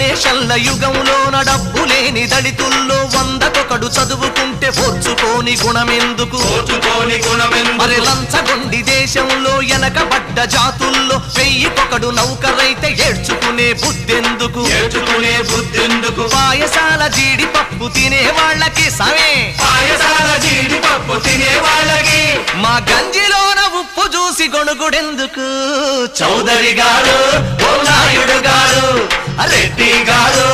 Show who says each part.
Speaker 1: డొనేషన్ల యుగంలోన డబ్బు లేని దళితుల్లో 100కొకడు చదువుకుంటే ఓర్చుకోని గుణమెందుకు మరి లంచగొండి దేశంలో వెనకబడ్డ జాతుల్లో 1000కొకడు నౌకరైతే ఏడ్చుకునే బుద్ధెందుకు పాయసాల జీడిపప్పు తినే వాళ్ళకి సమే మా గంజిలోన ఉప్పు చూసి గొణుగుడెందుకు చౌదరి గారు ఓ నాయుడు గారు రెడ్డి గారు